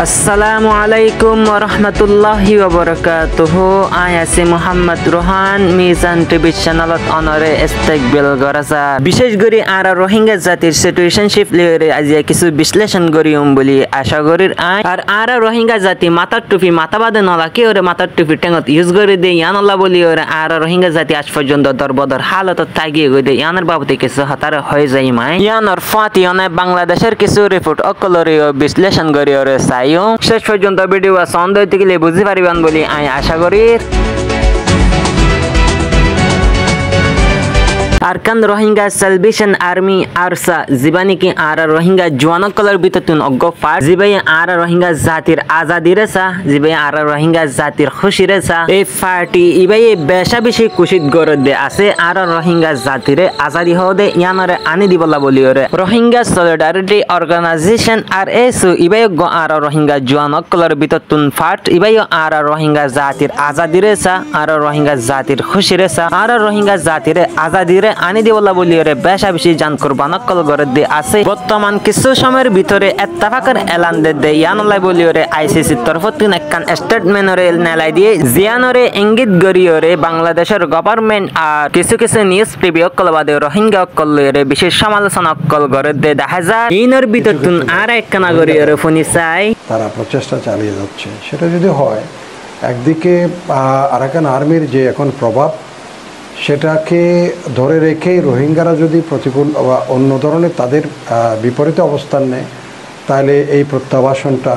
আসসালামু আলাইকুম ওয়া রাহমাতুল্লাহি ওয়া বারাকাতুহু। আই আছি মোহাম্মদ রোহান মিজান টিভি চ্যানেলত অনরে ইস্তেকবিল গরাজা। বিশেষ করে আরা রোহিঙ্গা জাতির সিচুয়েশনশিপ লিয়ে আজি কিছু বিশ্লেষণ করিম বলি আশা করি। আর আরা রোহিঙ্গা জাতি মাথার টুপি মাথা বাঁধে নলাকে ওরে মাথার টুপি টেঙত ইউজ করে দে ইয়ানল্লা বলি ওরে আরা রোহিঙ্গা জাতি আজ পর্যন্ত দরবদর হালত তাগিয়ে গই দে ইয়ানের বাবদে কিছু হাতারে হয়ে যায় মাই ইয়ানর ফাতি অনে বাংলাদেশের কিছু রিপোর্ট অকলরিও বিশ্লেষণ করি ওরে চাইও। শেষ পর্যন্ত ভিডিও সন্দেহ থেকে বুঝতে পারিবেন বলি আমি আশা করি। Arakan Rohingya salvation army ARSA জিবানি কি আরা রোহিঙ্গা জওয়ান কলর বিততুন অগ্গ ফার জিবাই আরা রোহিঙ্গা জাতির আজাদি রেসা জিবাই আরা রোহিঙ্গা জাতির খুশি রেসা এই পার্টি ইবাই বেশা বেশি খুশিত গরদ দে আছে আরা রোহিঙ্গা জাতিরে আজাদি হদে ইয়ানরে আনি দিবলা বলিওরে রোহিঙ্গা সলিডারিটি অর্গানাইজেশন আর এসু ইবাই আরা রোহিঙ্গা জওয়ান কলর বিততুন ফাট ইবাই আরা রোহিঙ্গা জাতির আজাদি রেসা আরা রোহিঙ্গা জাতির খুশি রেসা আরা রোহিঙ্গা জাতিরে আজাদি রে আনি দিবলা বলিওরে বেশা বেশি জান কুরবান কল গরদ দে আছে। বর্তমান কিছু সময়ের ভিতরে ইত্তেফাকের এলান দে ইয়ানলাই বলিওরে আইসিসি তরফ থেকে একখান স্টেটমেন্টরে নেলাই দিয়ে জিয়ানরে ইঙ্গিত গরিওরে বাংলাদেশের গভর্নমেন্ট আর কিছু কিছু নিউজ টিভি অকল বাদে রোহিঙ্গা অকলরে বিশেষ সমালোচনা অকল গরদ দে দেখা যায় ইনর ভিতর তুন আর একখানা গরিওরে ফোনি চাই তারা প্রচেষ্টা চালিয়ে যাচ্ছে। সেটা যদি হয় একদিকে আরাকান আর্মির যে এখন প্রভাব সেটাকে ধরে রেখে রোহিঙ্গারা যদি প্রতিকূল বা অন্য ধরনের তাদের বিপরীতে অবস্থান নেয় তাহলে এই প্রত্যাবাসনটা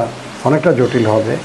অনেকটা জটিল হবে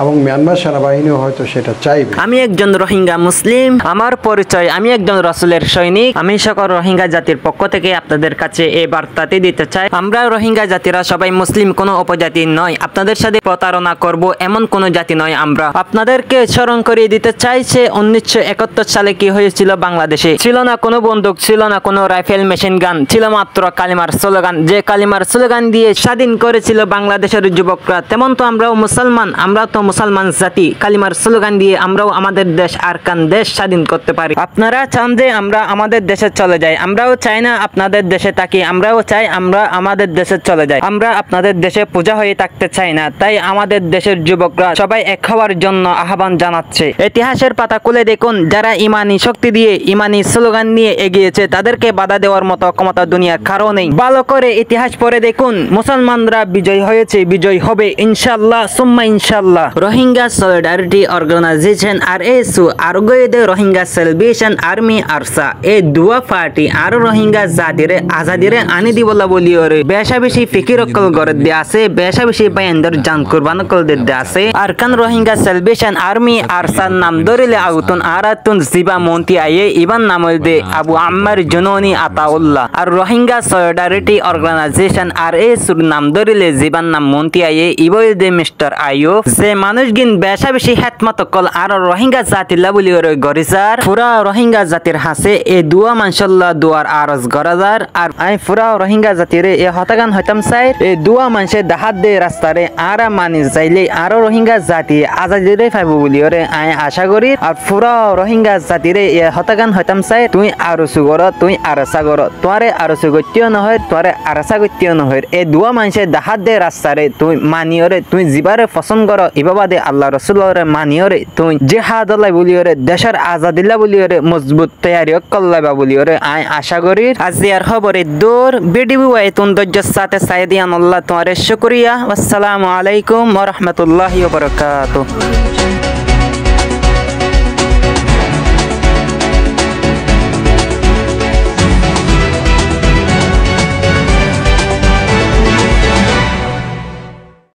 এবং মিয়ানমার সেনাবাহিনীও হয়তো সেটা চাইবে। আমি একজন রোহিঙ্গা মুসলিম, আমার পরিচয় আমি একজন রাসূলের সৈনিক। আমি সকল রোহিঙ্গা জাতির পক্ষ থেকে আপনাদের কাছে এই বার্তাটি দিতে চাই, আমরা রোহিঙ্গা জাতিরা সবাই মুসলিম, কোনো উপজাতি নয়, আপনাদের সাথে প্রতারণা করব এমন কোনো জাতি নয়। আমরা আপনাদেরকে স্মরণ করিয়ে দিতে চাইছে 1971 সালে কি হয়েছিল বাংলাদেশে। ছিল না কোনো বন্দুক, ছিল না কোনো রাইফেল, মেশিন গান, ছিল মাত্র কালিমার স্লোগান। যে কালিমার স্লোগান দিয়ে স্বাধীন করেছিল বাংলাদেশের যুবকরা। তেমন তো আমরাও মুসলমান, আমরা তো মুসলমান জাতি, কালিমার স্লোগান দিয়ে আমরাও আমাদের দেশ আরকান দেশ স্বাধীন করতে পারি। আপনারা চান যে আমরা আমাদের দেশে চলে যাই, আমরাও চাই না আপনাদের দেশে থাকি, আমরাও চাই আমরা আমাদের দেশে চলে যাই। আমরা আপনাদের দেশে পূজা হয়ে থাকতে চাই না। তাই আমাদের দেশের যুবকরা সবাই এক হওয়ার জন্য আহ্বান জানাচ্ছে। ইতিহাসের পাতা খুলে দেখুন, যারা ইমানি শক্তি দিয়ে ইমানি স্লোগান নিয়ে এগিয়েছে তাদেরকে বাধা দেওয়ার মতো ক্ষমতা দুনিয়ার কারো নেই। ভালো করে ইতিহাস পড়ে দেখুন, মুসলমানরা বিজয় হয়েছে, বিজয় হবে ইনশাআল্লাহ সুম্মা ইনশাআল্লাহ। রোহিঙ্গা সলিডারিটি অর্গানাইজেশন আর এসু আর গয়েদে রোহিঙ্গা সেলভেশন আর্মি আরসা এই দুয়া পার্টি আর রোহিঙ্গা জাতিরে আজাদিরে আনি দিবলা বলিওরে বেশা বেশি ফিকির অকল গরদ দে আছে, বেশা বেশি বায়ানদর জান কুরবান অকল দে আছে। আরকান রোহিঙ্গা সেলভেশন আর্মি আরসার নাম ধরিলে আগুতুন আরাতুন জিবা মন্তি আয়ে ইবান নাম দে আবু আম্মার জুনুনি আতাউল্লাহ। আর রোহিঙ্গা সলিডারিটি অর্গানাইজেশন আর এসুর নাম ধরিলে জিবান নাম মন্তি আয়ে ইবল দে মিস্টার আয়ো যে মানুষ গিন বেশা বেশি হেতমত কল আর রোহিঙ্গা জাতির লাবলি গরিসার পুরা রোহিঙ্গা জাতির হাসে এ দুয়া মানশাল্লাহ দুয়ার আরজ গরাজার। আর আই পুরা রোহিঙ্গা জাতিরে এ হতাগান হইতাম চাই এ দুয়া মানুষে দাহাত দে রাস্তারে আরা মানি চাইলে আরো রোহিঙ্গা জাতি আজাদিরে পাইব বলি ওরে আই আশা করি। আর পুরা রোহিঙ্গা জাতিরে এ হতাগান হইতাম চাই তুই আরো সুগর তুই আরসা গর তোয়ারে আরো সুগত্যিও নহয় তোয়ারে আরসা গত্যিও নহয় এ দুয়া মানুষে দাহাত দে রাস্তারে তুই মানিওরে তুই জিবারে পছন্দ কর ইবাবাদে আল্লাহ রসুলরে মানিওরে তুই জেহাদ আল্লাহ বলিওরে দেশের আজাদিল্লা বলিওরে মজবুত তৈয়ারি কল্লাইবা বলিওরে আই আশা করি। আজি আর খবরে দূর ভিডিও আই তুন ধৈর্যের সাথে সাইদিয়ান আল্লাহ তোমারে শুকরিয়া। আসসালামু আলাইকুম ওয়া রাহমাতুল্লাহি ওয়া বারাকাতুহু।